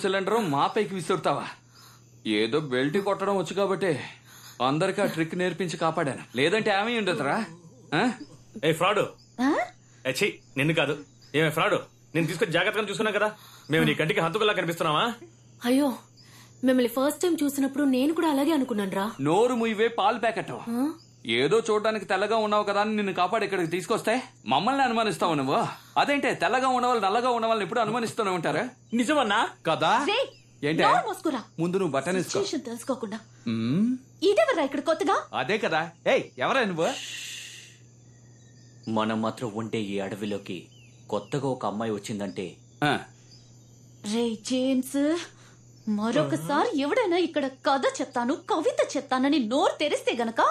Cylinder మా పైకి విసురుతావా? ఏదో బెల్ట్ కొట్టడం వచ్చు కాబట్టి అందరికి ఆ ట్రిక్ నేర్పించి కాపాడాను. లేదంటే ఏమీ ఉండదురా. ఏ ఫ్రాడ్, నిన్ను కాదు. ఏమే ఫ్రాడ్, నేను తీసుకొని జాగ్రత్తగా చూసుకున్నా కదా. మేము నీ కంటికి హంతకులా కనిపిస్తున్నావా? అయ్యో, మిమ్మల్ని ఫస్ట్ టైం చూసినప్పుడు నేను కూడా అలాగే అనుకున్నాను రా. నోరు ముయ్యవే, పాలు ప్యాకెట్. ఏదో చూడడానికి తెల్లగా ఉన్నావు కదా అని నిన్ను కాపాడి ఇక్కడికి తీసుకొస్తే మమ్మల్ని అనుమానిస్తావు నువ్వు. అదేంటే తెల్లగా ఉన్నవాళ్ళు నల్లగా ఉన్న వాళ్ళని ఎప్పుడు అనుమానిస్తూనే ఉంటారా? నిజమన్నా కదా? ఏంటి ముందు నువ్వు బటన్ తెలుసుకోకుండా ఇదేవరా ఇక్కడ కొత్తగా? అదే కదా. ఏయ్ ఎవరా నువ్వు? మనం మాత్రం ఉండే ఈ అడవిలోకి కొత్తగా ఒక అమ్మాయి వచ్చిందంటే రే జేమ్స్, మరొకసారి ఎవడైనా ఇక్కడ కథ చెప్తాను కవిత చెప్తానని నోరు తెరిస్తే గనక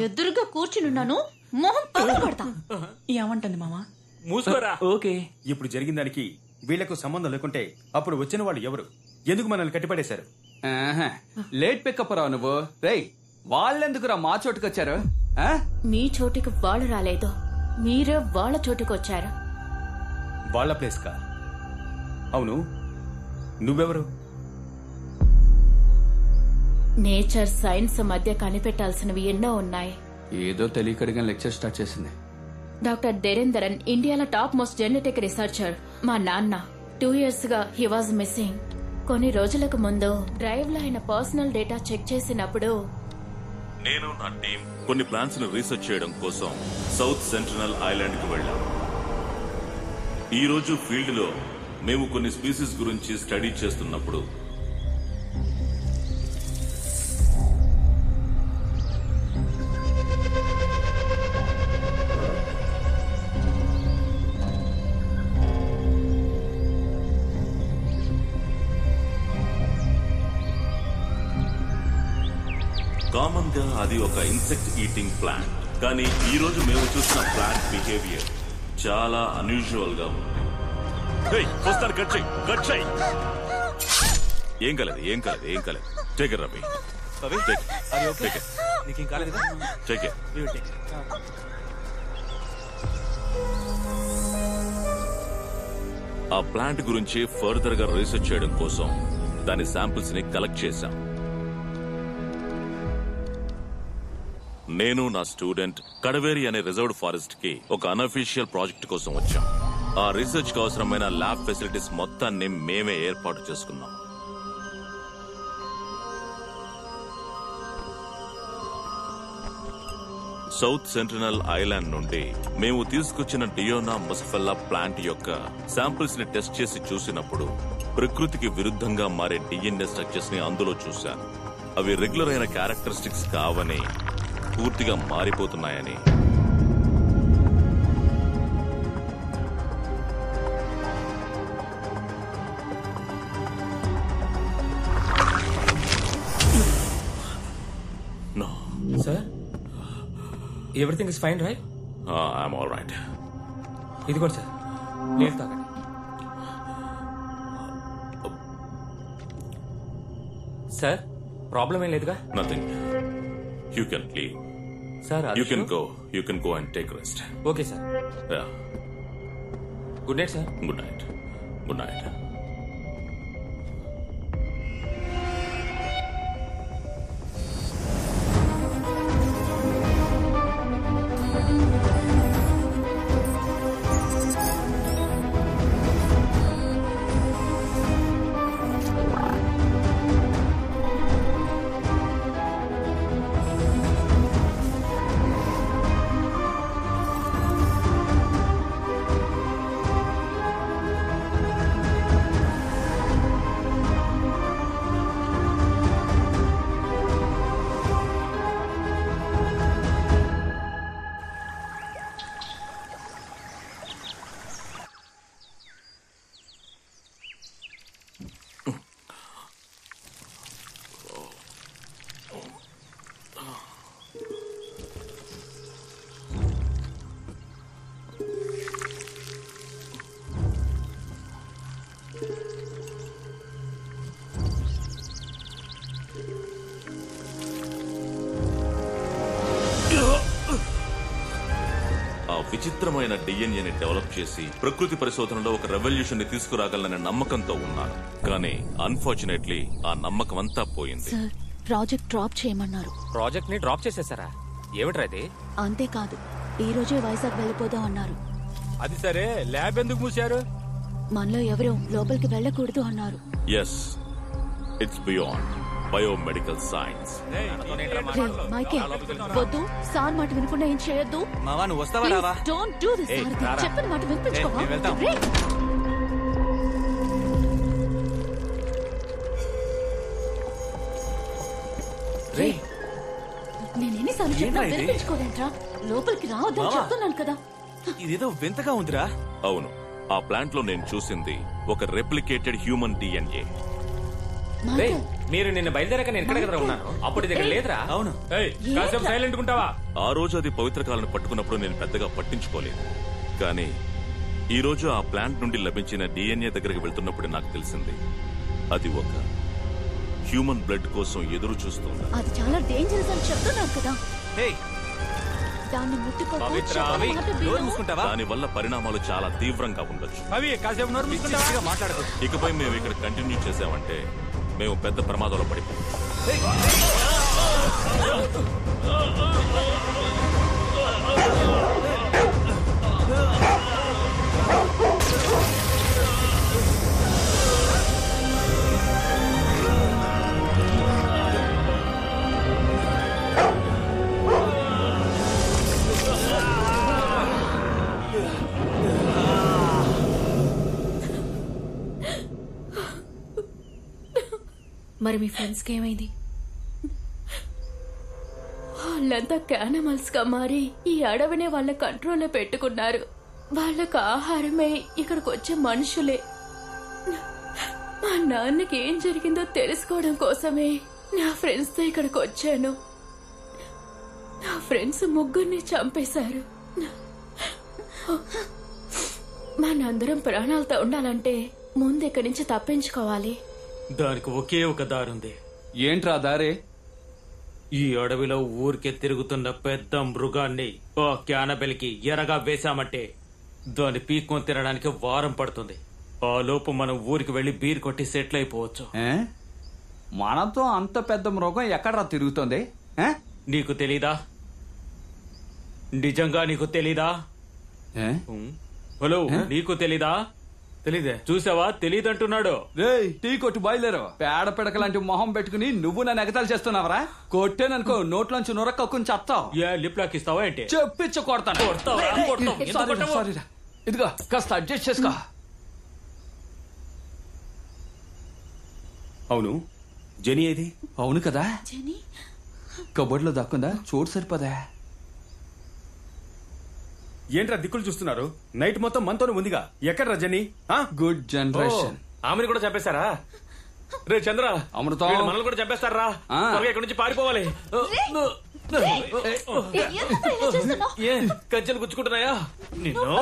ఎదురుగా కూర్చునున్నాను, మొహం పగలగొడతా. ఏమంటుంది మామా? మూసుకోరా. ఓకే, ఇప్పుడు జరిగిన దానికి వీళ్లకు సంబంధం లేకుంటే అప్పుడు వచ్చిన వాళ్ళు ఎవరు? ఎందుకు మనల్ని కట్టిపడేశారు? లేట్ పికప్ రావు నువ్వు. రేయ్ వాళ్ళెందుకురా మా చోటుకు వచ్చారు? మీ చోటికి వాళ్ళు రాలేదు, మీరే వాళ్ళ చోటుకు వచ్చారు. వాళ్ళ ప్లేస్ కా? అవును, నువ్వెవరు? నేచర్ సైన్స్ మధ్య కనిపెట్టాల్సినవి ఎన్నో ఉన్నాయి. ఏదో తెలియకడిగా లెక్చర్ స్టార్ట్ చేసింది. డాక్టర్ దేరేందరన్ ఇండియాలో టాప్ మోస్ట్ జెనెటిక్ రీసెర్చర్. మా నాన్న 2 years గా హీ వాజ్ మిస్సింగ్. కొన్ని రోజులకు ముందు డ్రైవ్ లో ఆయన పర్సనల్ డేటా చెక్ చేసినప్పుడు నేను నా టీం కొన్ని ప్లాన్స్ ను రీసెర్చ్ చేయడం కోసం సౌత్ సెంట్రల్ ఐలాండ్ కి వెళ్ళాం. ఈ రోజు ఫీల్డ్ లో మేము కొన్ని స్పీసీస్ గురించి స్టడీ చేస్తున్నప్పుడు కామన్ గా అది ఒక ఇన్సెక్ట్ ఈటింగ్ ప్లాంట్. కానీ ఈ రోజు మేము చూసిన ప్లాంట్ బిహేవియర్ చాలా అన్యూజువల్ గా ఉంది. ఏం కాలేదు, ఏం కాలేదు, ఏం కాలేదు. Take it Ravi. Take it. ఆ ప్లాంట్ గురించి ఫర్దర్ గా రీసెర్చ్ చేయడం కోసం దాని శాంపిల్స్ ని కలెక్ట్ చేశాం. నేను నా స్టూడెంట్ కడవేరి అనే రిజర్వ్డ్ ఫారెస్ట్ కి ఒక అన్అఫీషియల్ ప్రాజెక్ట్ కోసం వచ్చాం. ఆ రీసెర్చ్ కి అవసరమైన ల్యాబ్ ఫెసిలిటీస్ మొత్తాన్ని మేమే ఏర్పాటు చేసుకున్నాం. సౌత్ సెంట్రల్ ఐలాండ్ నుండి మేము తీసుకొచ్చిన డియోనా ముస్ఫెల్లా ప్లాంట్ యొక్క శాంపిల్స్ ని టెస్ట్ చేసి చూసినప్పుడు ప్రకృతికి విరుద్ధంగా మారే డిఎన్ఏ స్ట్రక్చర్స్ ని అందులో చూశాను. అవి రెగ్యులర్ అయిన క్యారెక్టరిస్టిక్స్ కావని, పూర్తిగా మారిపోతున్నాయని. No sir, everything is fine right? I'm all right. ఇది కూడా సార్, నీళ్ళు తాగండి. సార్, ప్రాబ్లం ఏం లేదుగా? Nothing. You can leave. Sir, you can go. You can go and take rest. Okay, sir. Yeah. Good night, sir. Good night. Good night. విచిత్రమైన డిఎన్ఏని develop చేసి ప్రకృతి పరిశోధనలో ఒక రెవల్యూషన్ ని తీసుకురాగలననే నమ్మకంతో ఉన్నాను. కానీ అన్ఫార్చునేట్లీ ఆ నమ్మకం అంతా పోయింది. సార్, ప్రాజెక్ట్ డ్రాప్ చేయమన్నారు. ప్రాజెక్ట్ ని డ్రాప్ చేసేసారా? ఏమిట్రా ఇది? అంతేకాదు, ఈ రోజే వైజాగ్ వెళ్ళిపోదాం అన్నారు. అది సరే, ల్యాబ్ ఎందుకు మూసారు? మనలో ఎవరూ లోపలికి వెళ్ళకూడదు అన్నారు. Yes, it's beyond biomedical science. Ray, Michael, వద్దు. సార్ మాట వినకుండా ఏం చేయొద్దు. మావా, నువ్వు వస్తావా రావా? Don't do this. చెప్పిన మాట వినిపించుకోవా? మేము వెళ్తాం. రే, నేను ఎన్నిసార్లు చెప్పినా వినిపించుకోలేంట్రా. లోపలికి రావద్దని చెప్తున్నాను కదా. ఇదేదో వింతగా ఉందిరా. అవును, ఆ ప్లాంట్ లో నేను చూసింది ఒక రెప్లికేటెడ్ హ్యూమన్ డిఎన్ఏ. మీరు నిన్న బయలుదేరాక నేను ఇక్కడ కదా ఉన్నాను. అప్పుడు ఇది ఇక్కడ లేదురా. అవును. కాసేపు సైలెంట్ ఉంటావా? ఆ రోజు అది పవిత్ర కాలను పట్టుకున్నప్పుడు నేను పెద్దగా పట్టించుకోలేదు. కానీ ఈ రోజు ఆ ప్లాంట్ నుండి లభించిన డిఎన్ఏ దగ్గరికి వెళ్తున్నప్పుడు నాకు తెలిసింది అది ఒక హ్యూమన్ బ్లడ్ కోసం ఎదురు చూస్తుంది. అది చాలా డేంజరస్ అని చెప్తున్నారు కదా. దాన్ని దాని వల్ల పరిణామాలు చాలా తీవ్రంగా ఉండొచ్చు. ఇకపై మేము ఇక్కడ కంటిన్యూ చేసామంటే మేము పెద్ద ప్రమాదంలో పడిపోయాం. మరి మీ ఫ్రెండ్స్ కి ఏమైంది? వాళ్ళంతా క్యానిమల్స్ గా మారి ఈ అడవినే వాళ్ళ కంట్రోల్లో పెట్టుకున్నారు. వాళ్ళకు ఆహారమే ఇక్కడికి వచ్చే మనుషులే. మా నాన్నకి ఏం జరిగిందో తెలుసుకోవడం కోసమే నా ఫ్రెండ్స్ తో ఇక్కడికి వచ్చాను. నా ఫ్రెండ్స్ ముగ్గురిని చంపేశారు. మనందరం ప్రాణాలతో ఉండాలంటే ముందు ఇక్కడి నుంచి తప్పించుకోవాలి. దానికి ఒకే ఒక దారుంది. ఏంట్రా దారే? ఈ అడవిలో ఊరికే తిరుగుతున్న పెద్ద మృగాన్ని ఆ క్యానబెల్కి ఎరగా వేశామంటే దాన్ని పీక్కొని తినడానికి వారం పడుతుంది. ఆ లోపు మనం ఊరికి వెళ్లి బీర్ కొట్టి సెటిల్ అయిపోవచ్చు. మనతో అంత పెద్ద మృగం ఎక్కడరా తిరుగుతుంది? నీకు తెలీదా? నిజంగా నీకు తెలీదా? హలో, నీకు తెలీదా? తెలీదే. చూసావా, తెలీదంటున్నాడు. రేయ్, టీ కొట్టు బయలుదేరు. పేడ పిడక లాంటి మొహం పెట్టుకుని నువ్వు నన్ను ఎగతాలు చేస్తున్నావరా? కొట్టేననుకో నోట్లోంచి నొరక్కని చెప్తావు. లిప్ లాక్ ఇస్తావా ఏంటి? చెప్పించ కొడతాను. ఇదిగో కాస్త అడ్జస్ట్ చేసుకో. అవును, జెనీ ఏది? అవును కదా, కబోర్డ్ లో దక్కుందా? చోటు సరిపోదా? ఏంట్రా దిక్కులు చూస్తున్నారు? నైట్ మొత్తం మనతోనే ఉందిగా. ఎక్కడ్రా జెనీ? Good generation. ఆమెను కూడా చంపేశారా? రే చంద్ర, అమృతం మనల్ని కూడా చంపేస్తారా? ఇక్కడి నుంచి పారిపోవాలి. కంచెలు గుచ్చుకుంటున్నాయా నిన్ను?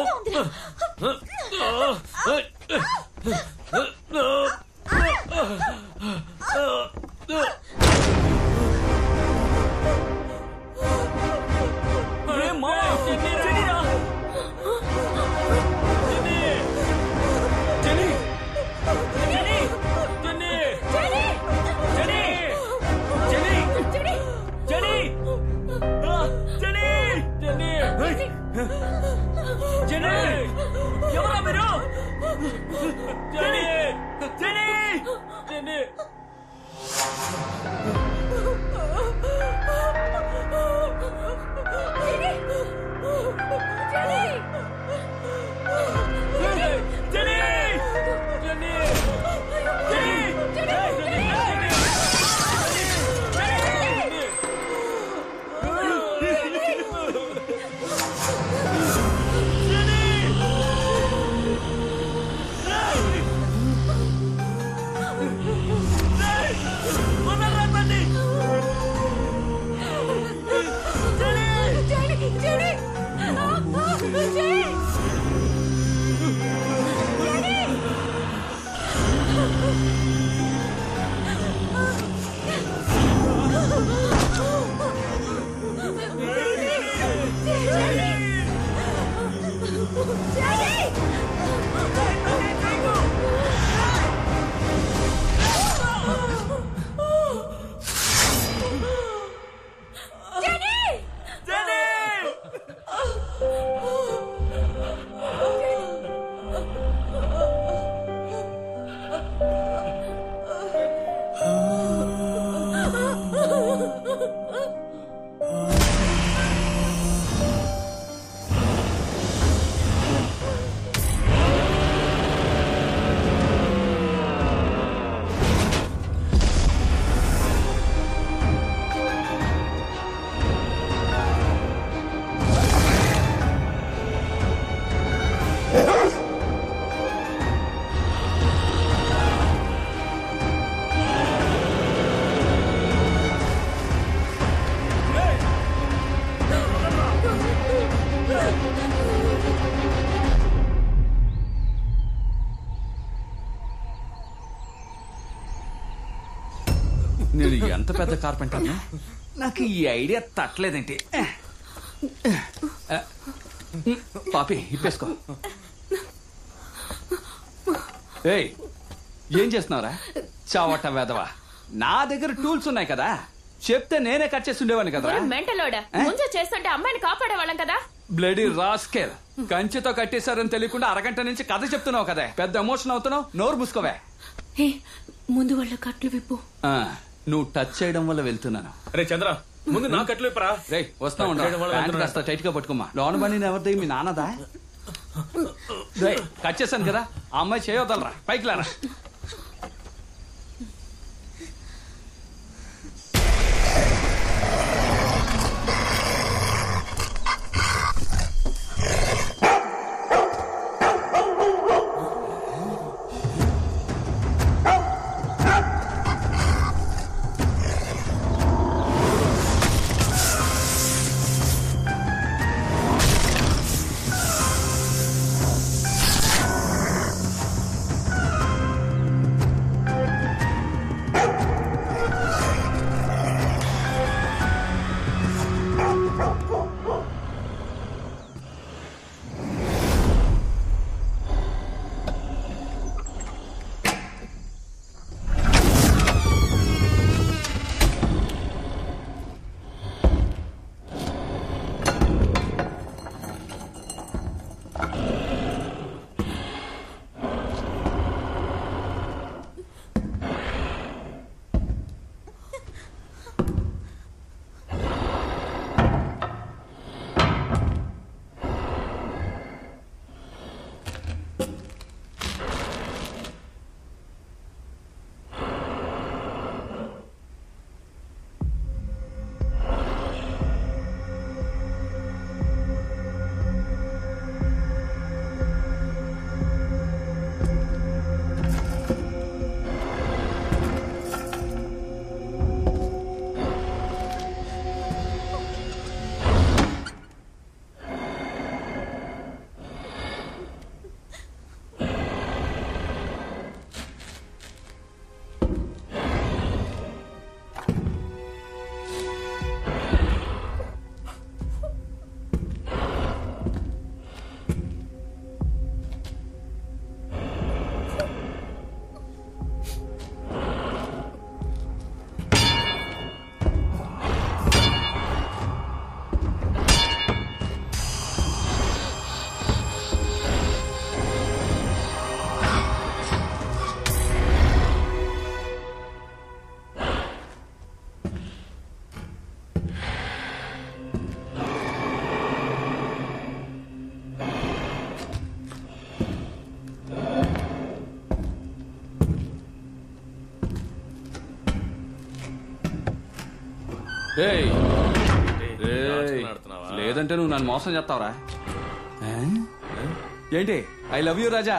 Jenny! నేను ఎంత పెద్ద కార్పెంటర్ని, నాకు ఈ ఐడియా తట్టలేదేంటి? పాపి ఇప్పేసుకో. ఏయ్, ఏం చేస్తున్నావురా చావట వేదవా? నా దగ్గర టూల్స్ ఉన్నాయి కదా, చెప్తే నేనే కట్ చేసి ఉండేవాడిని కదా. మెంటలోడా, ముందు చేస్తుంటే అమ్మాయిని కాపాడేవాళ్ళం కదా. బ్లడీ రాస్కెల్, కంచెతో కట్టేశారని తెలియకుండా అరగంట నుంచి కథ చెప్తున్నావు కదా, పెద్ద ఎమోషన్ అవుతున్నావు. నోరు మూసుకోవే. ముందు వాళ్ళ కట్లు విప్పు. నువ్వు టచ్ చేయడం వల్ల వెళ్తున్నాను. రే చంద్ర, ముందు నా కట్లు ఇప్పరా. రే వస్తా ఉండు, కాస్త టైట్ గా పట్టుకోమ్మా. లోన బండి ఎవరిది? మీ నాన్నదా? కట్ చేశాను కదా, ఆ అమ్మాయి చేయవదలరా, పైకి లారా. లేదంటే నువ్వు నన్ను మోసం చేస్తావురా. ఏంటి ఐ లవ్ యూ రాజా?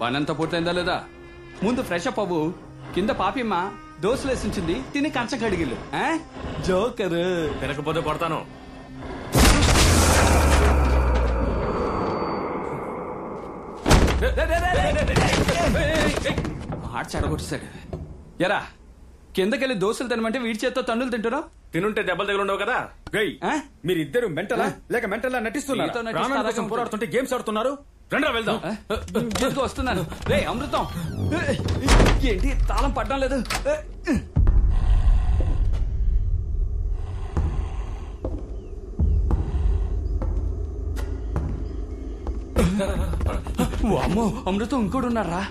పనంతా పూర్తయిందా లేదా? ముందు ఫ్రెష్ అప్ అవ్వు. కింద పాపిమ్మ దోశలు వేసించింది, తిని కంచం కడిగిల్లు. జోకరు తినకపోతే కొడతాను. మాట చెడగొట్టేశాడు. ఎరా కిందకెళ్ళి దోశలు తినమంటే వీడి చేత్తో తన్నులు తింటున్నావు. తినుంటే దెబ్బలు తగిలి ఉండవు కదా. మీరిద్దరు మెంటలా లేక మెంటలా నటిస్తున్నారు? పోరాడుతుంటే గేమ్స్ ఆడుతున్నారు. రండి వెళ్దాం. వస్తున్నాను. రే అమృతం, ఏంటి తాళం పడ్డం లేదు? అమ్మో అమృతం ఇంకోటి ఉన్నారా?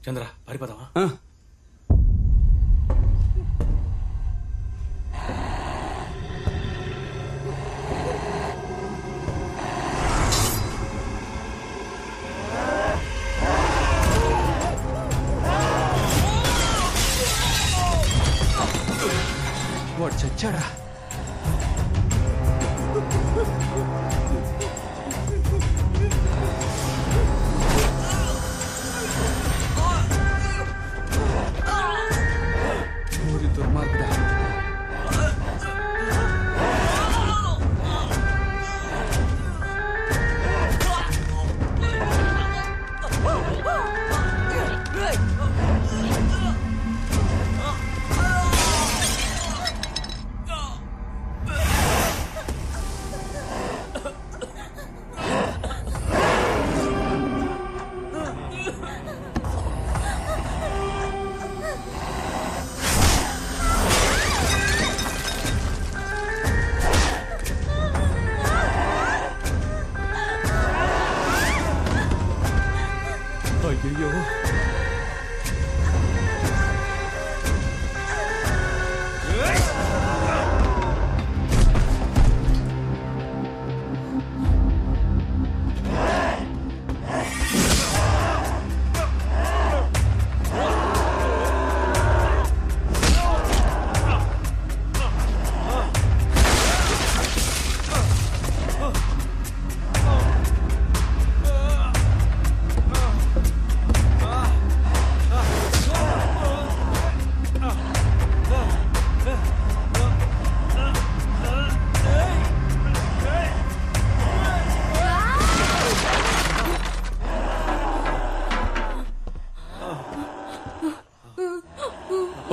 చంద్ర పారిపోదామా? వాడు చచ్చాడా? దుర్మార్గుడా.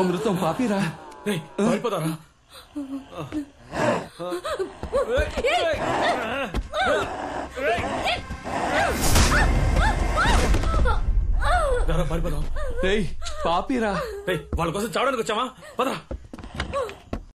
అమృతం పాపిరా. అయిపోతారా? పాపిరా. వాళ్ళ కోసం చావడానికి వచ్చామా? పదరా.